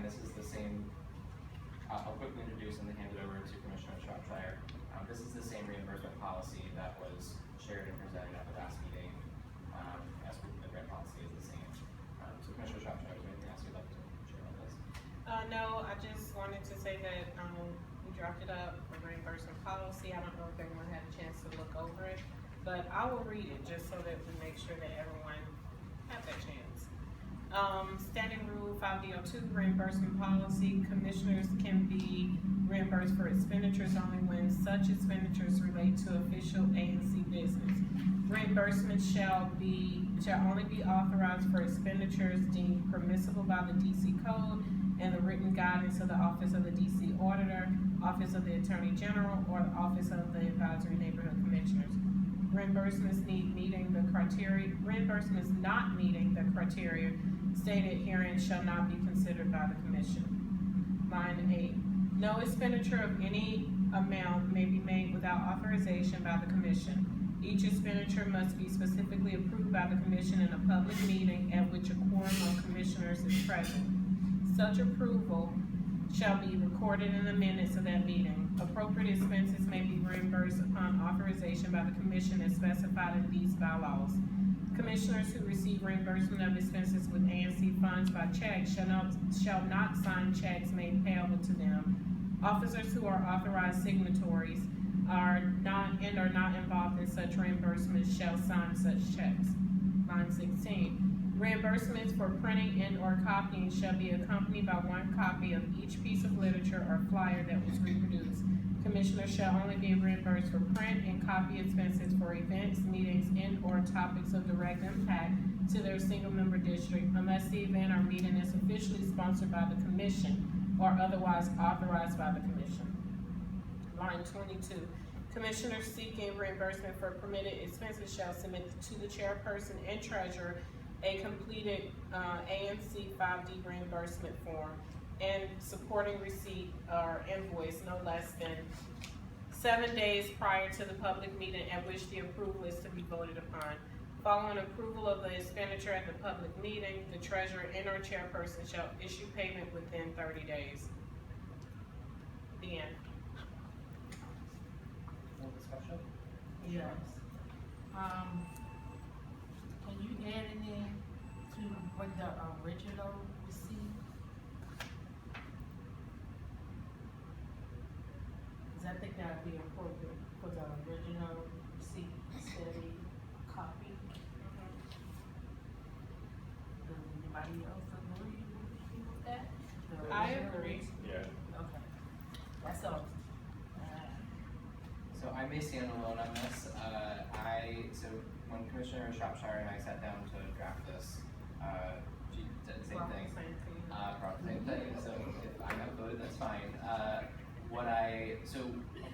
this is the same, I'll quickly introduce and then hand it over to Commissioner Shropshire. This is the same reimbursement policy that was shared and presented at the last meeting, as the grant policy is the same. So Commissioner Shropshire, is there anything else you'd like to share on this? No, I just wanted to say that, we drafted up a reimbursement policy. I don't know if everyone had a chance to look over it, but I will read it just so that we make sure that everyone has that chance. Standing Rule 5D02 reimbursement policy, commissioners can be reimbursed for expenditures only when such expenditures relate to official ANC business. Reimbursements shall only be authorized for expenditures deemed permissible by the DC Code and the written guidance of the Office of the DC Auditor, Office of the Attorney General, or the Office of the Advisory Neighborhood Commissioners. Reimbursements not meeting the criteria stated herein shall not be considered by the Commission. Line 8, no expenditure of any amount may be made without authorization by the Commission. Each expenditure must be specifically approved by the Commission in a public meeting at which a quorum of commissioners is present. Such approval shall be recorded in the minutes of that meeting. Appropriate expenses may be reimbursed upon authorization by the Commission as specified in these bylaws. Commissioners who receive reimbursement of expenses with ANC funds by check shall not sign checks made payable to them. Officers who are authorized signatories are not involved in such reimbursements shall sign such checks. Line 16. Reimbursements for printing and/or copying shall be accompanied by one copy of each piece of literature or flyer that was reproduced. Commissioners shall only be reimbursed for print and copy expenses for events, meetings, and/or topics of direct impact to their single-member district unless the event or meeting is officially sponsored by the Commission or otherwise authorized by the Commission. Line 22. Commissioners seeking reimbursement for permitted expenses shall submit to the chairperson and treasurer a completed ANC 5D reimbursement form and supporting receipt or invoice no less than 7 days prior to the public meeting at which the approval is to be voted upon. Following approval of the expenditure at the public meeting, the treasurer and/or chairperson shall issue payment within 30 days. The end. More discussion? Yes. Can you add any to what the original receipt? Cause I think that would be appropriate for the original receipt steady copy. Does anybody else agree with that? The I original agree. receipt? Yeah. Okay, that's all. So I may stand alone on this. So when Commissioner Shropshire and I sat down to draft this, she did the same thing. Probably same thing, so if I'm outvoted, that's fine. So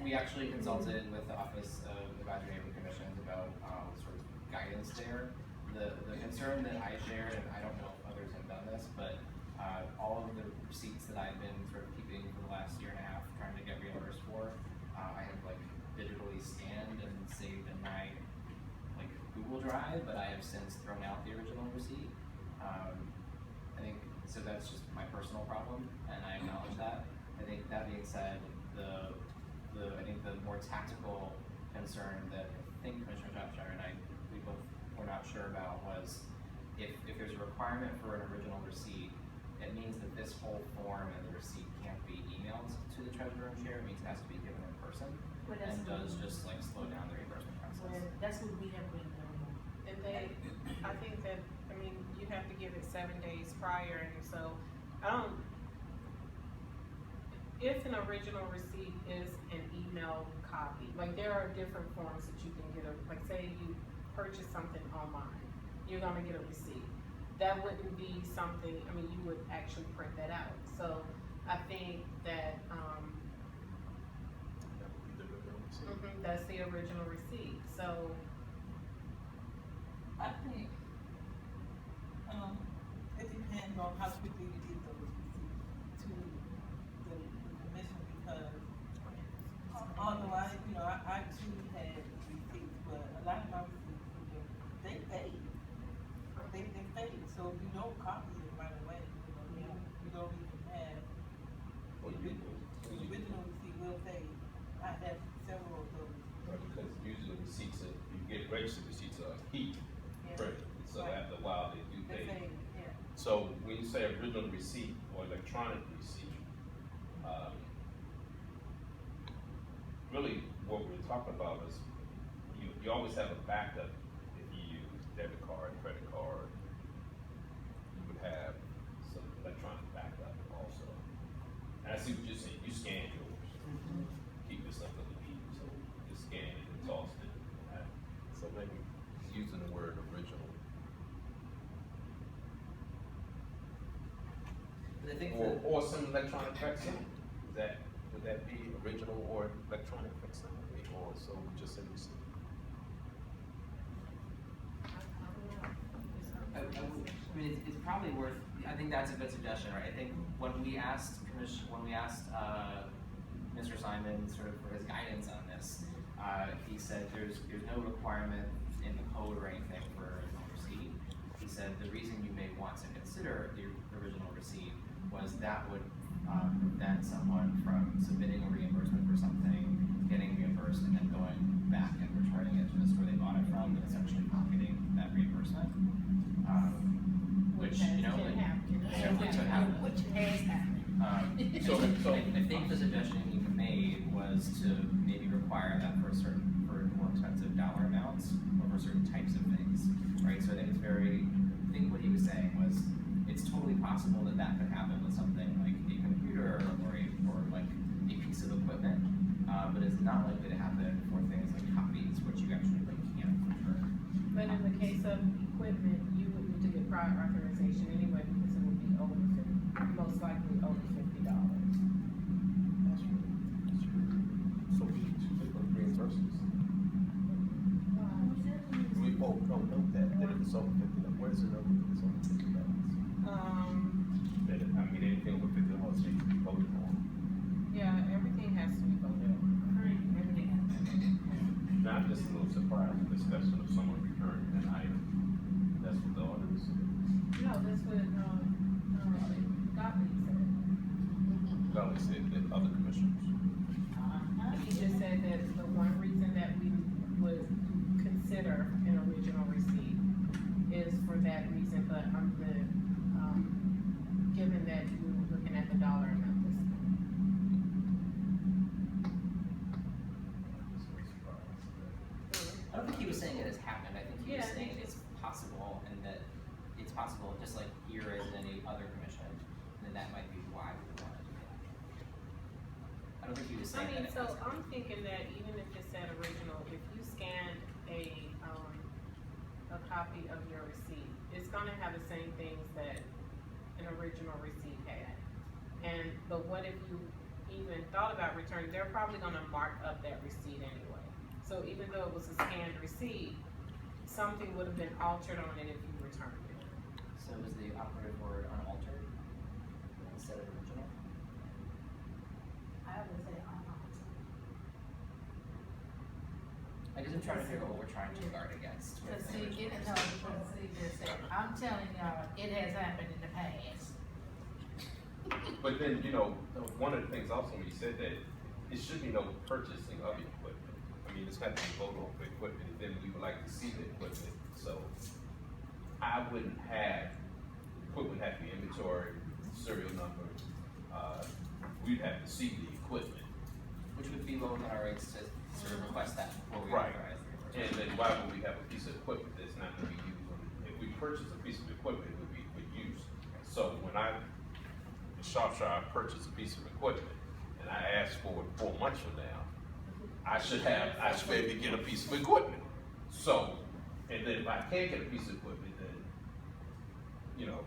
we actually consulted with the Office of Advisory Neighborhood Commissions about sort of guidance there. The concern that I shared, and I don't know if others have done this, but all of the receipts that I've been sort of keeping for the last year and a half trying to get reimbursed for, I have like digitally scanned and saved in my like Google Drive, but I have since thrown out the original receipt. I think so. That's just my personal problem, and I acknowledge that. I think that being said, I think the more tactical concern that I think Commissioner Shropshire and we both were not sure about was if there's a requirement for an original receipt, it means that this whole form and the receipt can't be emailed to the treasurer and chair. It means it has to be given in person, and does just like slow down the reimbursement process. Well, that's what we have been doing. And I think that, you have to give it 7 days prior, and so, if an original receipt is an email copy, like there are different forms that you can get, like say you purchase something online, you're gonna get a receipt. That wouldn't be something, you would actually print that out. So I think that, that's the original receipt, so. I think, it depends on how quickly you get those receipts to the commission, because otherwise, I too had receipts, but a lot of my receipts, they fade. They fade, so if you don't copy it right away, you don't even have registered receipts are heat Yeah. printed, so Right. after a while they do They pay. say, yeah. So when you say original receipt or electronic receipt, really what we're talking about is you always have a backup if you use debit card, credit card. You would have some electronic backup also. And I see what you're saying, you scan yours, keep this stuff in the heat, so you scan it and toss it. So maybe using the word original. But I think Or some electronic facsimile, would that be original or electronic facsimile, or so we just say receipt? I mean, it's probably worth, I think that's a good suggestion, right? I think when we asked Mr. Simon sort of for his guidance on this, he said there's no requirement in the code or anything for original receipt. He said the reason you may want to consider the original receipt was that would prevent someone from submitting a reimbursement for something, getting reimbursed, and then going back and returning it to the store they bought it from, and essentially pocketing that reimbursement. Which, you know, can happen. certainly could happen. Which has happened. So I think the suggestion he made was to maybe require that for more expensive dollar amounts or for certain types of things, right? So I think I think what he was saying was, it's totally possible that that could happen with something like a computer or like a piece of equipment, but it's not likely to happen for things like copies, which you actually like can't return. But in the case of equipment, you would need to get prior authorization anyway, because it would be most likely over $50. That's true. So we reimbursements. Note that it was over $50. Where's the number that it's over $50? Anything over $50 needs to be voted on. Yeah, everything has to be voted on. Everything has. Now, I'm just a little surprised at the discussion of someone returning an item. That's what the order is. No, that's what, Gottlieb said. Valley said that other commissioners. He just said that the one reason that we would consider an original receipt is for that reason, but given that we were looking at the dollar amount this time. I don't think he was saying it has happened. I think he was Yeah, I saying think it's possible, and that it's possible, just like here as in any other commission, and that might be why we want to do that. I don't think he was I saying mean, that it so was. I'm thinking that even if it's that original, if you scanned a copy of your receipt, it's gonna have the same things that an original receipt had. But what if you even thought about returning, they're probably gonna mark up that receipt anyway. So even though it was a scanned receipt, something would have been altered on it if you returned it. So is the operative word unaltered instead of original? I would say, I guess I'm trying to figure out what we're trying to guard against. with Cause the see, original it, receipt. no, because see, just said, I'm telling y'all, it has happened in the past. But then, one of the things also when you said that, it should be no purchasing of equipment. I mean, it's got to be voted on for equipment, and then we would like to see the equipment. So I wouldn't have, equipment have to be inventory, serial number. We'd have to see the equipment. Which would be low in our rates to sort of request that before we Right. authorize the reimbursement. And then why would we have a piece of equipment that's not gonna be used? If we purchase a piece of equipment, it would be for use. So when in Shropshire, purchase a piece of equipment, and I ask for it 4 months from now, I should be able to get a piece of equipment. So, and then if I can't get a piece of equipment,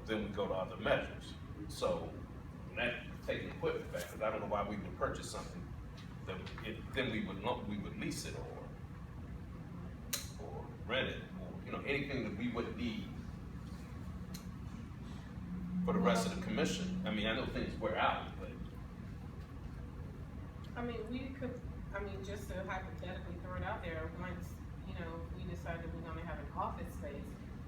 then we go to other measures. So, that taking equipment back, because I don't know why we would purchase something, then we would lease it or rent it, or, anything that we wouldn't need for the rest of the commission. I mean, I know things wear out, but. Just to hypothetically throw it out there, once, we decide that we're gonna have an office space,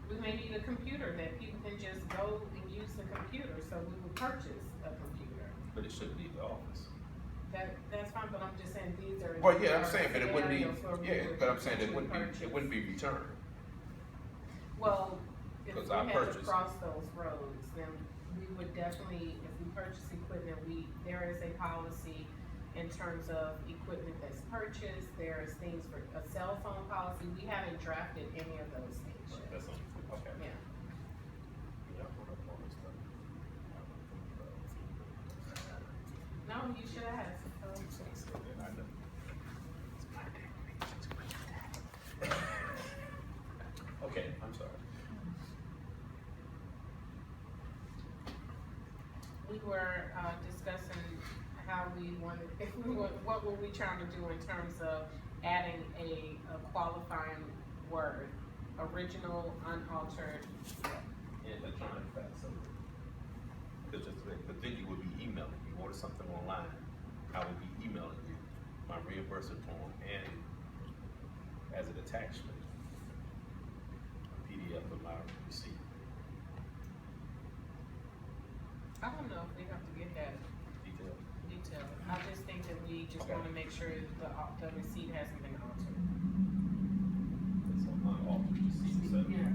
we may need a computer that people can just go and use the computer, so we will purchase a computer. But it shouldn't leave the office. That's fine, but I'm just saying these are. Well, yeah, I'm saying, but it wouldn't be, scenarios where we yeah, would but I'm saying it potentially wouldn't be purchase. returned. Well, if we 'Cause I had to purchased- cross those roads, then we would definitely, if we purchase equipment, there is a policy in terms of equipment that's purchased, there's things for a cell phone policy, we haven't drafted any of those things yet. That's on, okay. Yeah. Yeah, I put up all this stuff. No, you should ask, so. I know. Okay, I'm sorry. We were, discussing how we wanted, what were we trying to do in terms of adding a qualifying word, original, unaltered. Electronic fax, so. Cause the thing you would be emailing, you order something online, I would be emailing you my reimbursement form and as an attachment, a PDF of my receipt. I don't know if we have to get that Detail. detailed. I just think that we just Okay. wanna make sure the receipt hasn't been altered. It's on my office receipt, so. Yeah,